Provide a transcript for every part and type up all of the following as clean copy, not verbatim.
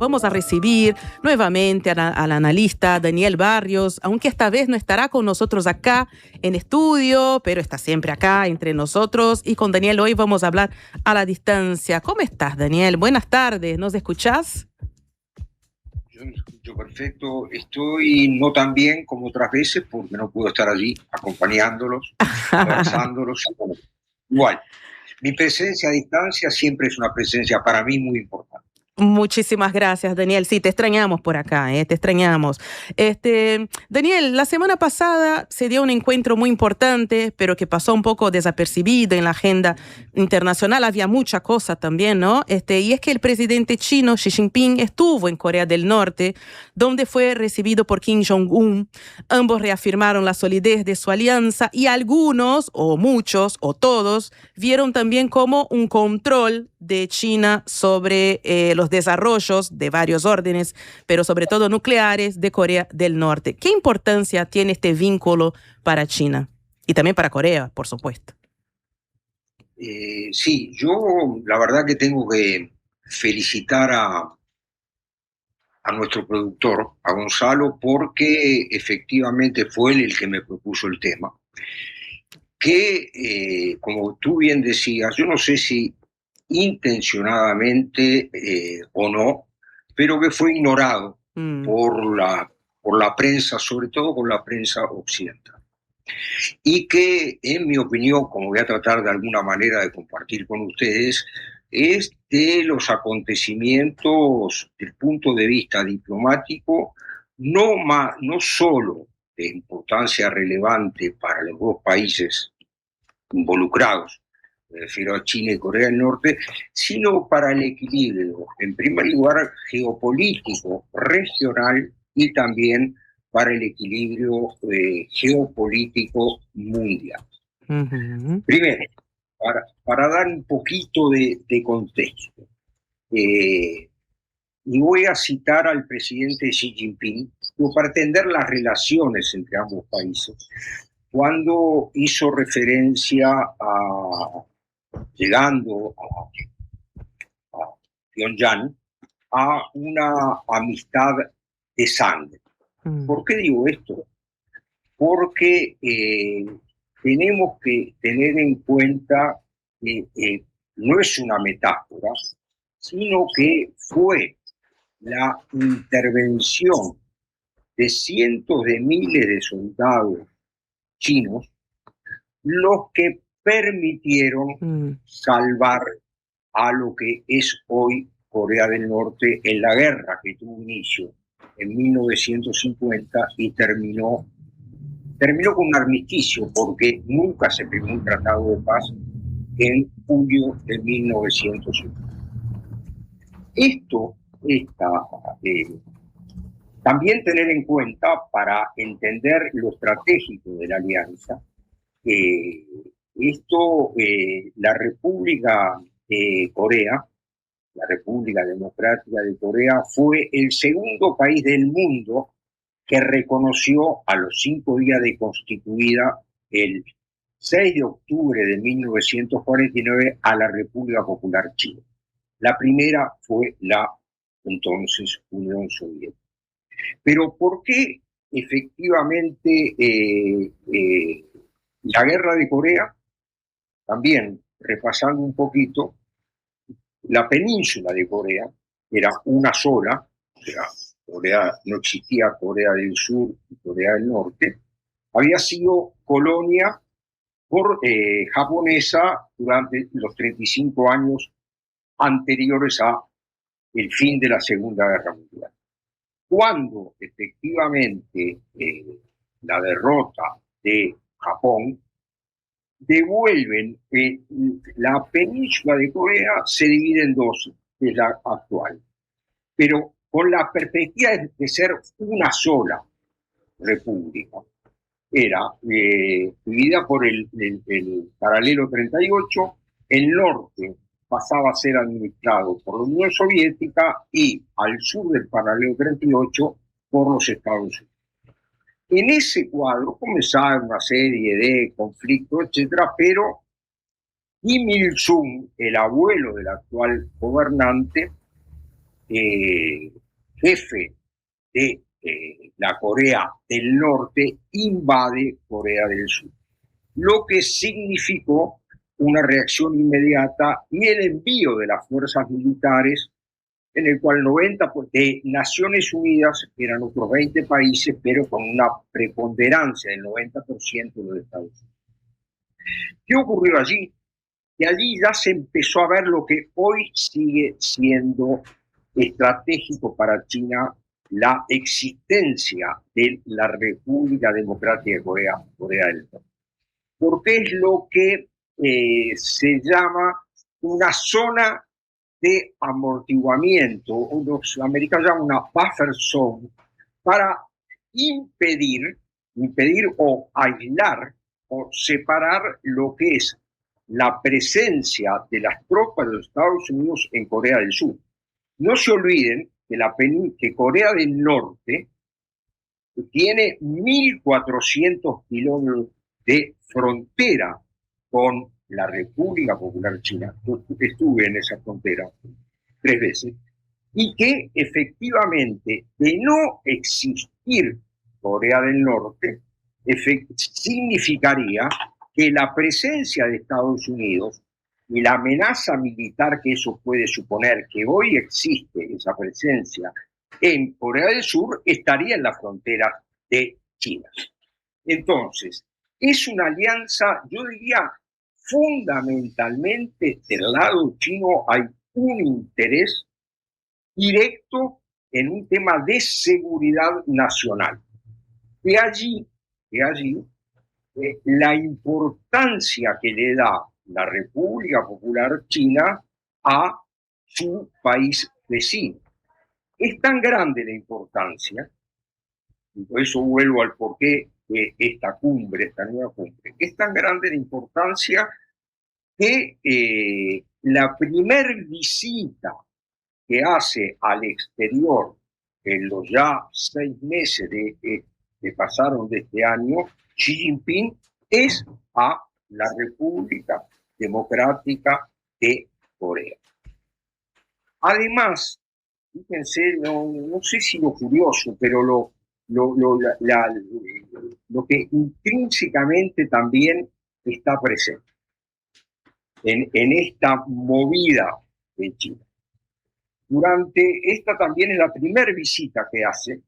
vamos a recibir nuevamente al analista Daniel Barrios, aunque esta vez no estará con nosotros acá en estudio, pero está siempre acá entre nosotros. Y con Daniel hoy vamos a hablar a la distancia. ¿Cómo estás, Daniel? Buenas tardes, ¿nos escuchás? Yo me escucho perfecto. Estoy no tan bien como otras veces porque no puedo estar allí acompañándolos, abrazándolos. Igual, mi presencia a distancia siempre es una presencia para mí muy importante. Muchísimas gracias, Daniel. Sí, te extrañamos por acá, te extrañamos. Daniel, la semana pasada se dio un encuentro muy importante, pero que pasó un poco desapercibido en la agenda internacional. Había mucha cosa también, ¿no? Y es que el presidente chino Xi Jinping estuvo en Corea del Norte, donde fue recibido por Kim Jong-un. Ambos reafirmaron la solidez de su alianza y algunos, o muchos, o todos, vieron también como un control de China sobre los desarrollos de varios órdenes, pero sobre todo nucleares, de Corea del Norte. ¿Qué importancia tiene este vínculo para China? Y también para Corea, por supuesto. Sí, yo la verdad que tengo que felicitar a nuestro productor, a Gonzalo, porque efectivamente fue él el que me propuso el tema. Que, como tú bien decías, yo no sé si intencionadamente o no, pero que fue ignorado por la prensa, sobre todo por la prensa occidental. Y que, en mi opinión, como voy a tratar de alguna manera de compartir con ustedes, es de los acontecimientos del punto de vista diplomático, no solo de importancia relevante para los dos países involucrados, me refiero a China y Corea del Norte, sino para el equilibrio, en primer lugar, geopolítico, regional y también para el equilibrio geopolítico mundial. Uh-huh. Primero, para dar un poquito de contexto, y voy a citar al presidente Xi Jinping para entender las relaciones entre ambos países, cuando hizo referencia llegando a Pyongyang, a una amistad de sangre. ¿Por qué digo esto? Porque tenemos que tener en cuenta que no es una metáfora, sino que fue la intervención de cientos de miles de soldados chinos los que permitieron salvar a lo que es hoy Corea del Norte en la guerra que tuvo inicio en 1950 y terminó con un armisticio, porque nunca se firmó un tratado de paz en julio de 1950. Esto también tener en cuenta, para entender lo estratégico de la alianza, la República de Corea, la República Democrática de Corea, fue el segundo país del mundo que reconoció a los 5 días de constituida, el 6 de octubre de 1949, a la República Popular China. La primera fue la entonces Unión Soviética. Pero ¿por qué efectivamente la guerra de Corea? También, repasando un poquito, la península de Corea era una sola, no existía Corea del Sur y Corea del Norte, había sido colonia japonesa durante los 35 años anteriores a el fin de la Segunda Guerra Mundial. Cuando efectivamente la derrota de Japón, devuelven la península de Corea, se divide en dos, que es la actual, pero con la perspectiva de ser una sola república. Era dividida por el paralelo 38, el norte pasaba a ser administrado por la Unión Soviética y al sur del paralelo 38 por los Estados Unidos. En ese cuadro comenzaron una serie de conflictos, etcétera, pero Kim Il-sung, el abuelo del actual gobernante, jefe de la Corea del Norte invade Corea del Sur, lo que significó una reacción inmediata y el envío de las fuerzas militares, en el cual 90 de Naciones Unidas eran otros 20 países, pero con una preponderancia del 90% de los Estados Unidos. ¿Qué ocurrió allí? Que allí ya se empezó a ver lo que hoy sigue siendo estratégico para China, la existencia de la República Democrática de Corea del Norte. Porque es lo que se llama una zona de amortiguamiento, o los americanos llaman una buffer zone, para impedir o aislar o separar lo que es la presencia de las tropas de los Estados Unidos en Corea del Sur. No se olviden que Corea del Norte tiene 1.400 kilómetros de frontera con la República Popular China. Yo estuve en esa frontera 3 veces, y que efectivamente, de no existir Corea del Norte, significaría que la presencia de Estados Unidos y la amenaza militar que eso puede suponer, que hoy existe esa presencia en Corea del Sur, estaría en la frontera de China. Entonces, es una alianza, yo diría, fundamentalmente del lado chino hay un interés directo en un tema de seguridad nacional. De allí la importancia que le da la República Popular China a su país vecino. Es tan grande la importancia, y por eso vuelvo al porqué de esta nueva cumbre, es tan grande la importancia que la primer visita que hace al exterior en los ya 6 meses que pasaron de este año, Xi Jinping, es a la República Democrática de Corea. Además, fíjense, no sé si lo curioso, pero lo que intrínsecamente también está presente en esta movida de China. Esta también es la primera visita que hace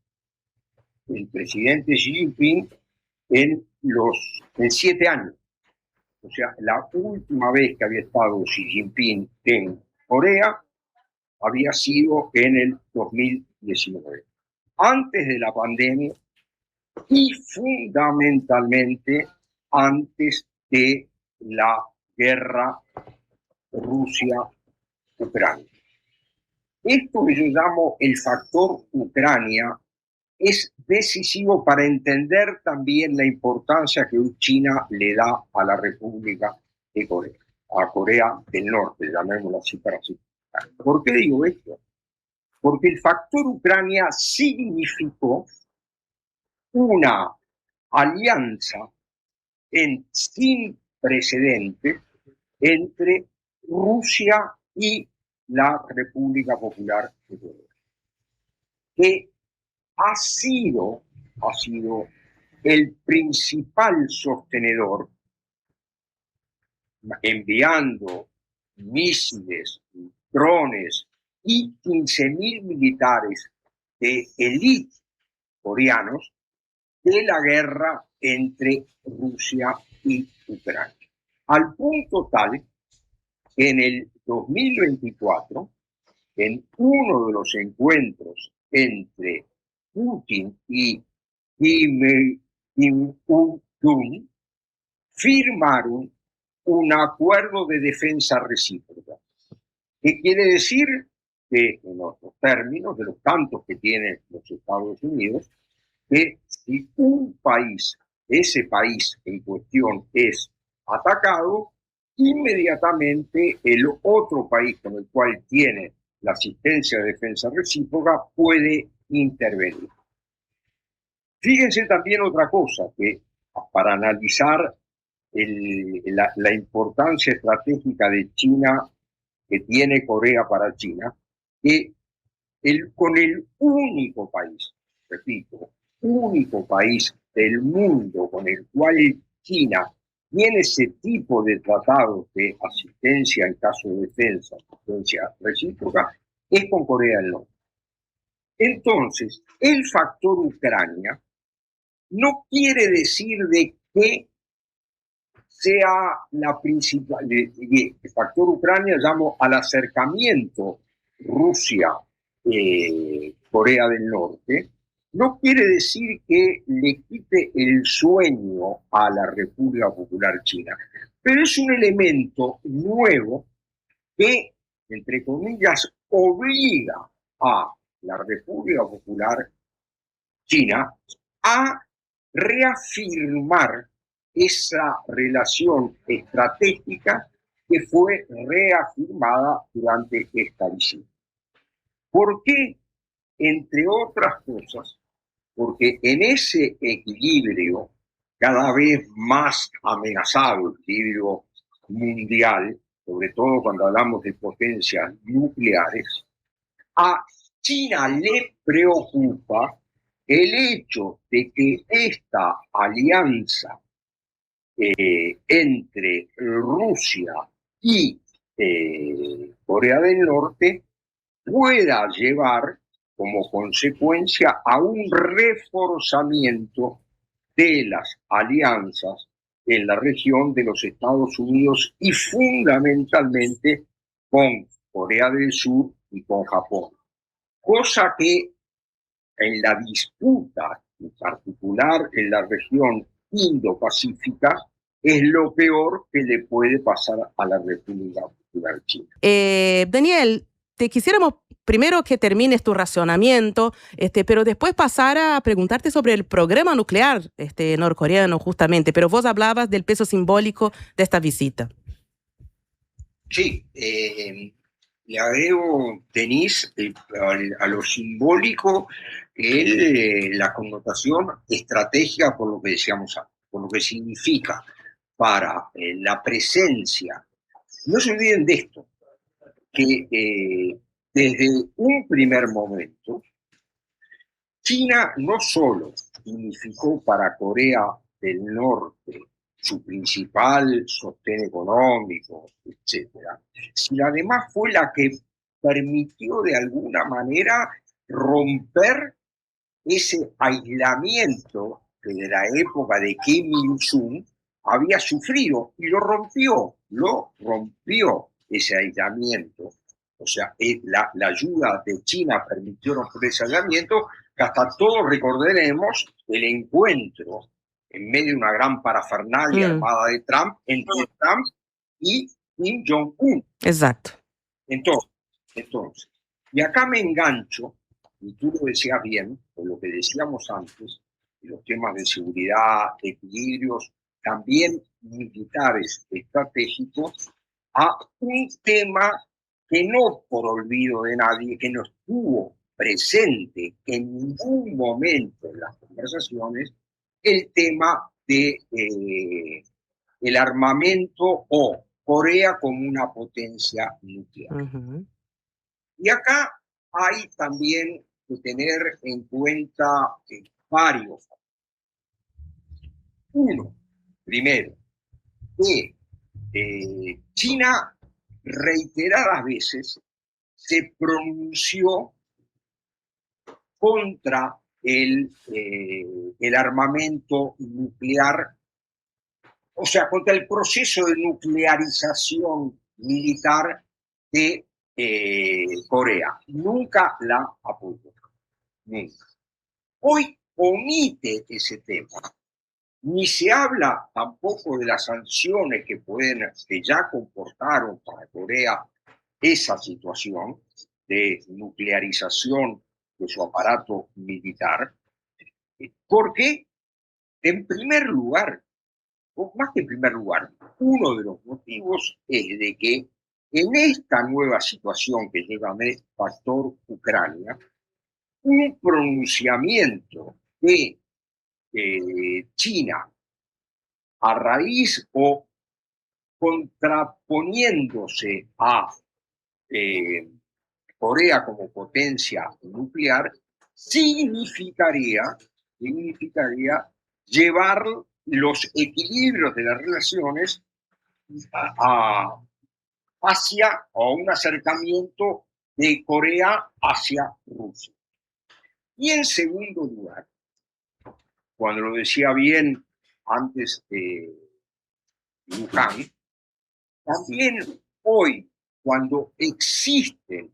el presidente Xi Jinping en 7 años. O sea, la última vez que había estado Xi Jinping en Corea había sido en el 2019, antes de la pandemia y fundamentalmente antes de la guerra Rusia-Ucrania. Esto que yo llamo el factor Ucrania es decisivo para entender también la importancia que China le da a la República de Corea, a Corea del Norte, llamémoslo así para así. ¿Por qué digo esto? Porque el factor Ucrania significó una alianza sin precedentes entre Rusia y la República Popular de Corea, que ha sido el principal sostenedor, enviando misiles, drones y 15.000 militares de élite coreanos de la guerra entre Rusia y Ucrania. Al punto tal que en el 2024, en uno de los encuentros entre Putin y Kim Jong-un, firmaron un acuerdo de defensa recíproca. ¿Qué quiere decir? Que en otros términos, de los tantos que tienen los Estados Unidos, que si ese país en cuestión es atacado, inmediatamente el otro país con el cual tiene la asistencia de defensa recíproca puede intervenir. Fíjense también otra cosa, que para analizar la importancia estratégica de China que tiene Corea para China, que con el único país, repito, único país del mundo con el cual China tiene ese tipo de tratados de asistencia en caso de defensa, asistencia recíproca, es con Corea del Norte. Entonces, el factor Ucrania no quiere decir de que sea la principal, el factor Ucrania llamo al acercamiento Rusia-Corea del Norte, no quiere decir que le quite el sueño a la República Popular China, pero es un elemento nuevo que, entre comillas, obliga a la República Popular China a reafirmar esa relación estratégica que fue reafirmada durante esta visita. ¿Por qué? Entre otras cosas, porque en ese equilibrio cada vez más amenazado, equilibrio mundial, sobre todo cuando hablamos de potencias nucleares, a China le preocupa el hecho de que esta alianza entre Rusia y Corea del Norte pueda llevar como consecuencia a un reforzamiento de las alianzas en la región de los Estados Unidos y fundamentalmente con Corea del Sur y con Japón. Cosa que en la disputa, en particular en la región Indo-Pacífica, es lo peor que le puede pasar a la República Popular China. Daniel, te quisiéramos primero que termines tu razonamiento, pero después pasar a preguntarte sobre el programa nuclear norcoreano justamente, pero vos hablabas del peso simbólico de esta visita. Sí, le agrego, Denise, a lo simbólico, la connotación estratégica por lo que decíamos antes, por lo que significa para la presencia. No se olviden de esto, que desde un primer momento, China no solo significó para Corea del Norte su principal sostén económico, etcétera, sino además fue la que permitió de alguna manera romper ese aislamiento que de la época de Kim Il-sung había sufrido y lo rompió ese aislamiento. O sea, la ayuda de China permitió romper ese aislamiento, que hasta todos recordaremos el encuentro en medio de una gran parafernalia armada de Trump entre Trump y Kim Jong-un. Exacto. Entonces, y acá me engancho, y tú lo decías bien, con lo que decíamos antes, los temas de seguridad, equilibrios, también militares estratégicos, a un tema que no por olvido de nadie, que no estuvo presente en ningún momento en las conversaciones, el tema de el armamento o Corea como una potencia nuclear. Y acá hay también que tener en cuenta varios. Uno, primero, que China reiteradas veces se pronunció contra el armamento nuclear, o sea, contra el proceso de nuclearización militar de Corea. Nunca la apoyó. Nunca. Hoy omite ese tema. Ni se habla tampoco de las sanciones que ya comportaron para Corea esa situación de nuclearización de su aparato militar, porque en primer lugar, o más que en primer lugar, uno de los motivos es de que en esta nueva situación que lleva factor Ucrania, un pronunciamiento de China a raíz o contraponiéndose a Corea como potencia nuclear significaría llevar los equilibrios de las relaciones hacia un acercamiento de Corea hacia Rusia. Y en segundo lugar, cuando lo decía bien antes de Luján, también hoy, cuando existen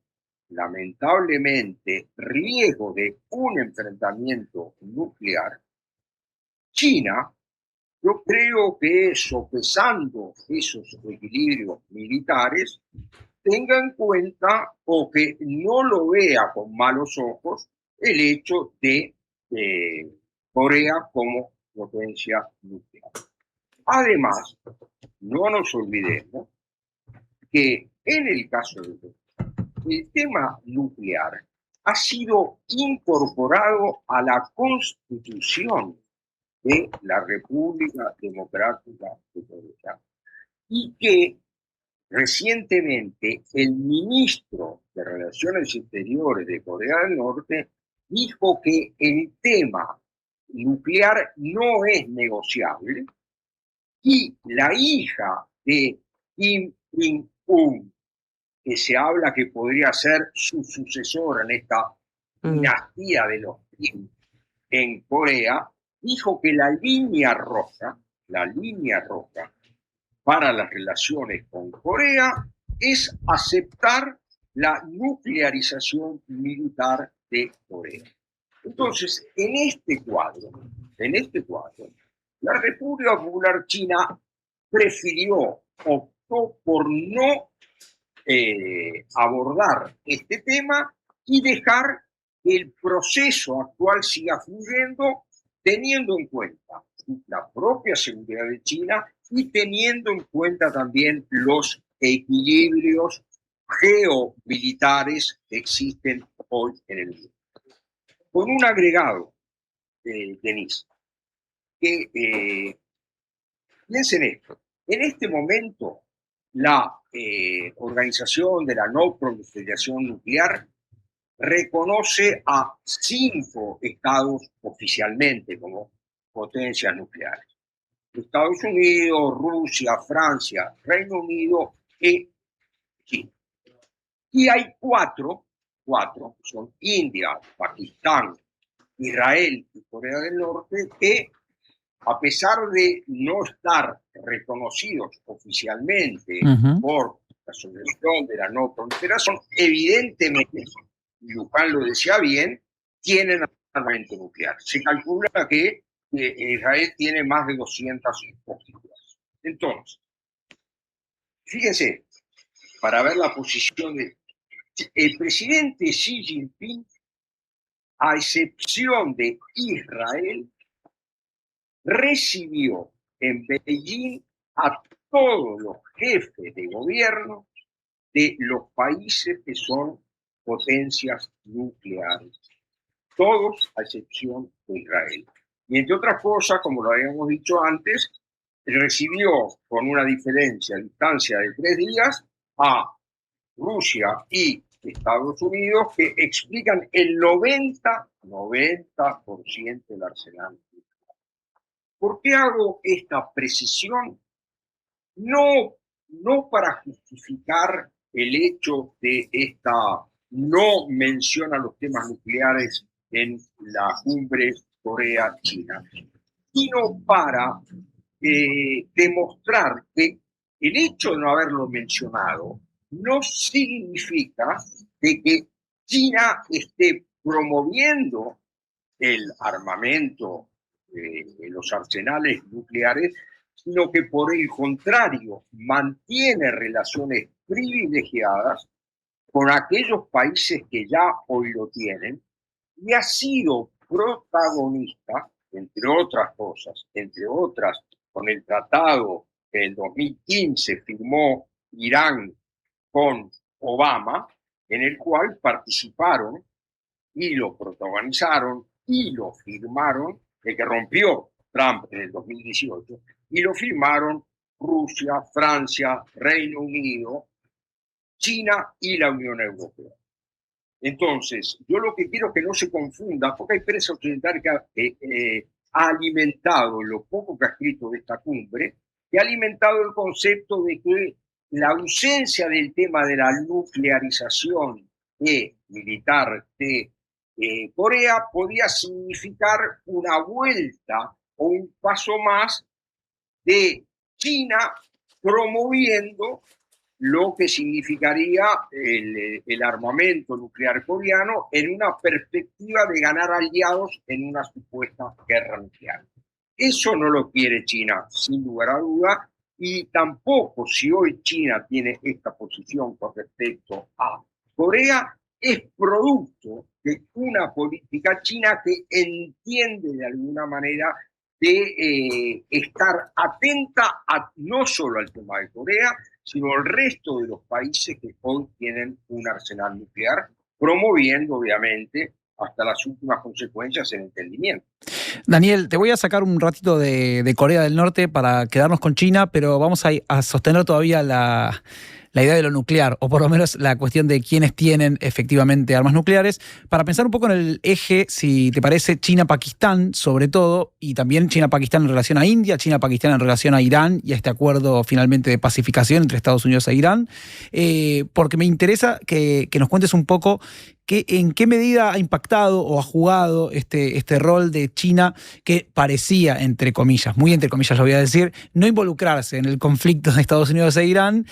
lamentablemente riesgo de un enfrentamiento nuclear, China, yo creo que sopesando esos equilibrios militares, tenga en cuenta o que no lo vea con malos ojos el hecho de Corea como potencia nuclear. Además, no nos olvidemos que en el caso de el tema nuclear ha sido incorporado a la Constitución de la República Democrática de Corea y que recientemente el ministro de Relaciones Exteriores de Corea del Norte dijo que el tema nuclear no es negociable y la hija de Kim Jong-un, que se habla que podría ser su sucesor en esta dinastía de los Kim en Corea, dijo que la línea roja para las relaciones con Corea es aceptar la nuclearización militar de Corea. Entonces, en este cuadro, la República Popular China optó por no abordar este tema y dejar que el proceso actual siga fluyendo, teniendo en cuenta la propia seguridad de China y teniendo en cuenta también los equilibrios geomilitares que existen hoy en el mundo. Con un agregado, Denise, que piensen esto, en este momento la Organización de la No Proliferación Nuclear reconoce a 5 estados oficialmente como potencias nucleares. Estados Unidos, Rusia, Francia, Reino Unido y China. Y hay 4, son India, Pakistán, Israel y Corea del Norte, que a pesar de no estar reconocidos oficialmente por la Asociación de la No Proliferación, evidentemente, y Luján lo decía bien, tienen armamento nuclear. Se calcula que Israel tiene más de 200 ojivas. Entonces, fíjense, para ver la posición de el presidente Xi Jinping, a excepción de Israel, recibió en Beijing a todos los jefes de gobierno de los países que son potencias nucleares, todos a excepción de Israel. Y entre otras cosas, como lo habíamos dicho antes, recibió con una distancia de 3 días a Rusia y Estados Unidos, que explican el 90% del arsenal. ¿Por qué hago esta precisión? No para justificar el hecho de esta no mención a los temas nucleares en la cumbre Corea-China, sino para demostrar que el hecho de no haberlo mencionado no significa de que China esté promoviendo el armamento de los arsenales nucleares, sino que por el contrario mantiene relaciones privilegiadas con aquellos países que ya hoy lo tienen y ha sido protagonista, entre otras cosas, con el tratado que en 2015 firmó Irán con Obama, en el cual participaron y lo protagonizaron y lo firmaron, el que rompió Trump en el 2018, y lo firmaron Rusia, Francia, Reino Unido, China y la Unión Europea. Entonces, yo lo que quiero es que no se confunda, porque hay prensa occidental que ha alimentado, lo poco que ha escrito de esta cumbre, que ha alimentado el concepto de que la ausencia del tema de la nuclearización militar de Corea podía significar una vuelta o un paso más de China promoviendo lo que significaría el armamento nuclear coreano en una perspectiva de ganar aliados en una supuesta guerra nuclear. Eso no lo quiere China, sin lugar a duda, y tampoco si hoy China tiene esta posición con respecto a Corea, es producto de una política china que entiende de alguna manera de estar atenta no solo al tema de Corea, sino al resto de los países que hoy tienen un arsenal nuclear, promoviendo obviamente hasta las últimas consecuencias el entendimiento. Daniel, te voy a sacar un ratito de Corea del Norte para quedarnos con China, pero vamos a sostener todavía la idea de lo nuclear, o por lo menos la cuestión de quiénes tienen efectivamente armas nucleares, para pensar un poco en el eje, si te parece, China-Pakistán sobre todo, y también China-Pakistán en relación a India, China-Pakistán en relación a Irán y a este acuerdo finalmente de pacificación entre Estados Unidos e Irán, porque me interesa que nos cuentes un poco en qué medida ha impactado o ha jugado este rol de China que parecía, entre comillas, muy entre comillas lo voy a decir, no involucrarse en el conflicto de Estados Unidos e Irán,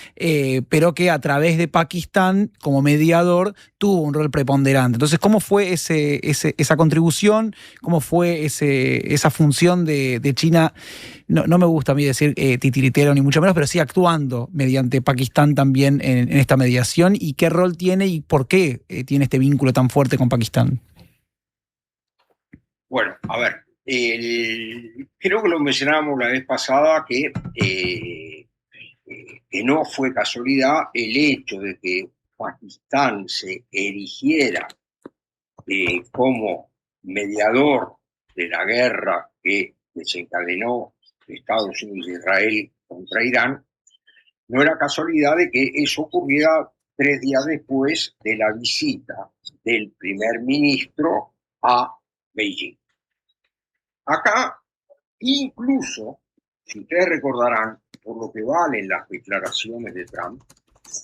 pero que a través de Pakistán, como mediador, tuvo un rol preponderante. Entonces, ¿cómo fue esa contribución? ¿Cómo fue esa función de China? No me gusta a mí decir titiritero ni mucho menos, pero sí actuando mediante Pakistán también en esta mediación, y qué rol tiene y por qué tiene este vínculo tan fuerte con Pakistán. Bueno, a ver, creo que lo mencionábamos la vez pasada que no fue casualidad el hecho de que Pakistán se erigiera como mediador de la guerra que desencadenó Estados Unidos e Israel contra Irán. No era casualidad de que eso ocurriera 3 días después de la visita del primer ministro a Beijing. Acá, incluso, si ustedes recordarán, por lo que valen las declaraciones de Trump,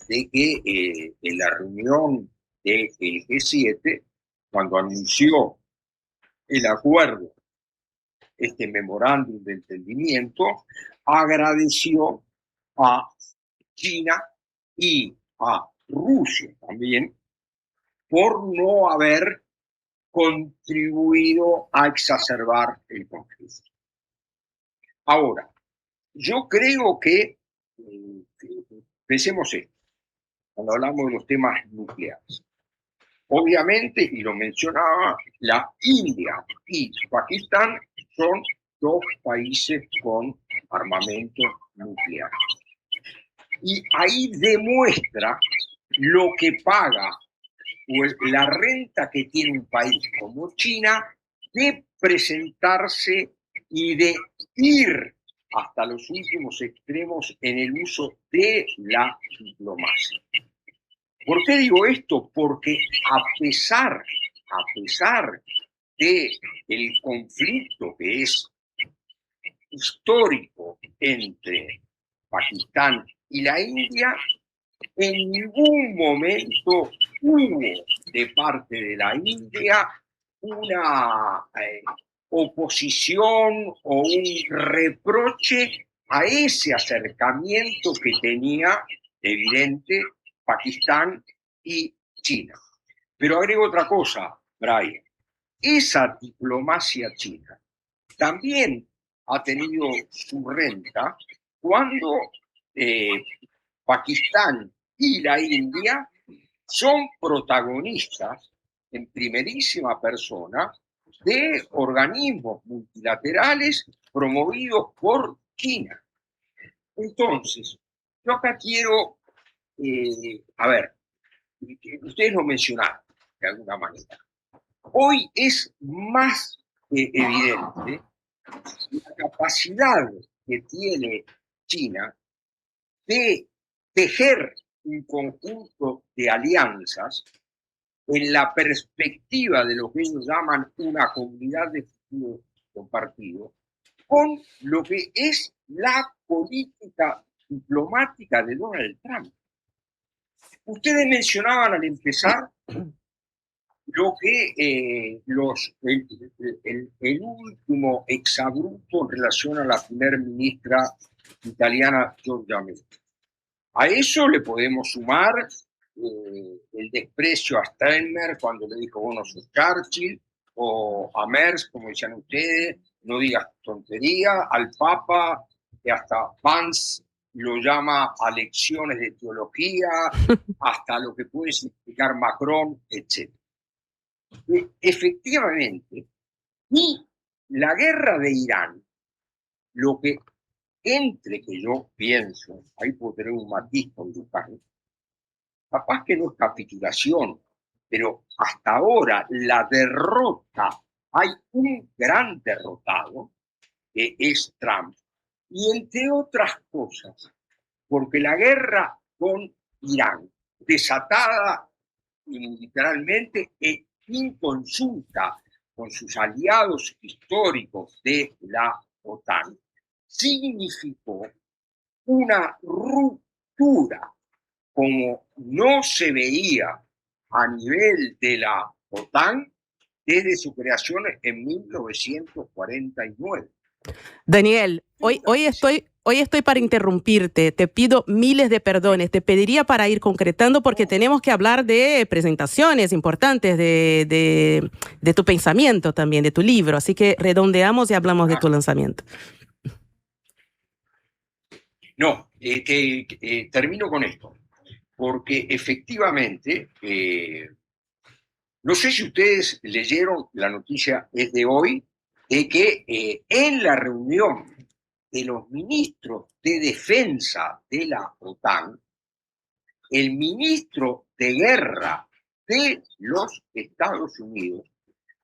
de que en la reunión del G7, cuando anunció el acuerdo, este memorándum de entendimiento, agradeció a China y a Rusia también por no haber contribuido a exacerbar el conflicto. Ahora, yo creo que, pensemos esto, cuando hablamos de los temas nucleares. Obviamente, y lo mencionaba, la India y Pakistán son 2 países con armamento nuclear. Y ahí demuestra lo que paga o la renta que tiene un país como China de presentarse y de ir hasta los últimos extremos en el uso de la diplomacia. ¿Por qué digo esto? Porque a pesar de el conflicto que es histórico entre Pakistán y la India, en ningún momento hubo de parte de la India una oposición o un reproche a ese acercamiento que tenía evidente Pakistán y China. Pero agrego otra cosa, Brian. Esa diplomacia china también ha tenido su renta cuando Pakistán y la India son protagonistas en primerísima persona de organismos multilaterales promovidos por China. Entonces, yo acá quiero, a ver, ustedes lo mencionaron de alguna manera. Hoy es más evidente la capacidad que tiene China de tejer un conjunto de alianzas en la perspectiva de lo que ellos llaman una comunidad de futuro compartido, con lo que es la política diplomática de Donald Trump. Ustedes mencionaban al empezar lo que el último exabrupto en relación a la primer ministra italiana Giorgia Meloni. A eso le podemos sumar el desprecio a Steinmeier cuando le dijo, bueno, sos Churchill, o a Merz, como decían ustedes, no digas tontería, al Papa, que hasta Vance lo llama a lecciones de teología, hasta lo que puede significar Macron, etc. Efectivamente, y la guerra de Irán, lo que entre que yo pienso, ahí puedo tener un matiz con Dupin, capaz que no es capitulación, pero hasta ahora la derrota, hay un gran derrotado, que es Trump, y entre otras cosas, porque la guerra con Irán, desatada literalmente e inconsulta con sus aliados históricos de la OTAN, significó una ruptura como no se veía a nivel de la OTAN desde su creación en 1949. Daniel, hoy estoy para interrumpirte, te pido miles de perdones, te pediría para ir concretando porque tenemos que hablar de presentaciones importantes de tu pensamiento también, de tu libro, así que redondeamos y hablamos de tu lanzamiento. No, termino con esto, porque efectivamente, no sé si ustedes leyeron, la noticia es de hoy, de que en la reunión de los ministros de defensa de la OTAN, el ministro de guerra de los Estados Unidos,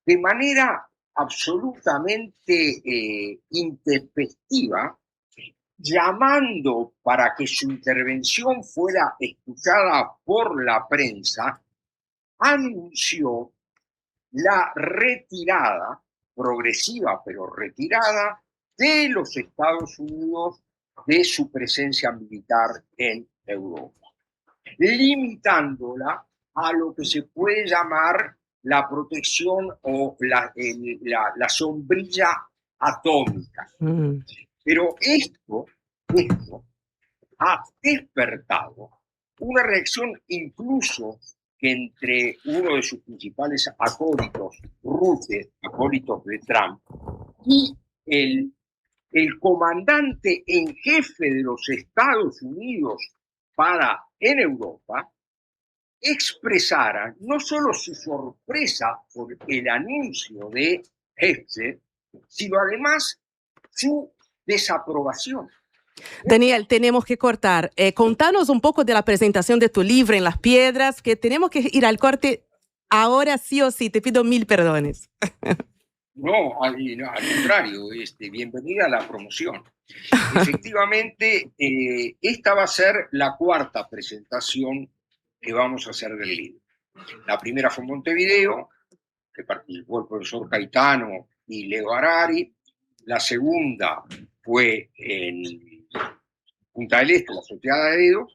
de manera absolutamente intempestiva, llamando para que su intervención fuera escuchada por la prensa, anunció la retirada, progresiva pero retirada, de los Estados Unidos de su presencia militar en Europa, limitándola a lo que se puede llamar la protección o la sombrilla atómica. Pero esto ha despertado una reacción incluso que entre uno de sus principales acólitos, rusos, acólitos de Trump, y el comandante en jefe de los Estados Unidos en Europa, expresara no solo su sorpresa por el anuncio de Hegseth, sino además su desaprobación. Daniel, tenemos que cortar. Contanos un poco de la presentación de tu libro en Las Piedras, que tenemos que ir al corte ahora sí o sí. Te pido mil perdones. No, al contrario, bienvenida a la promoción. Efectivamente, esta va a ser la cuarta presentación que vamos a hacer del libro. La primera fue en Montevideo, que participó el profesor Caetano y Leo Harari. La segunda fue en Punta del Este, la Sociedad de Edo,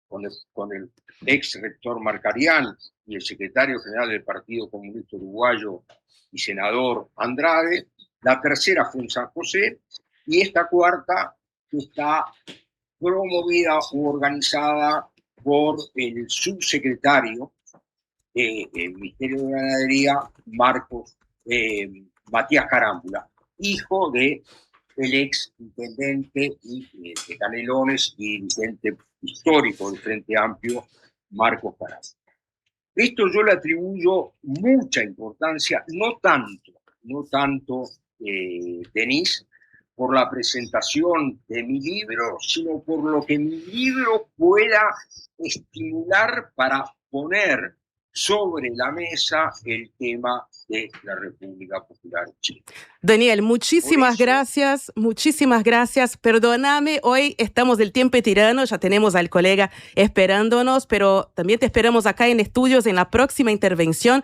con el ex rector Marcarián y el secretario general del Partido Comunista Uruguayo y senador Andrade. La tercera fue en San José, y esta cuarta está promovida u organizada por el subsecretario del Ministerio de Ganadería, Matías Carámbula, hijo de el ex intendente de Canelones y dirigente histórico del Frente Amplio, Marcos Carámbula. Esto yo le atribuyo mucha importancia, no tanto, Denise, por la presentación de mi libro, sino por lo que mi libro pueda estimular para poner sobre la mesa el tema de la República Popular China. Daniel, muchísimas gracias. Perdóname, hoy estamos del tiempo tirano, ya tenemos al colega esperándonos, pero también te esperamos acá en estudios en la próxima intervención.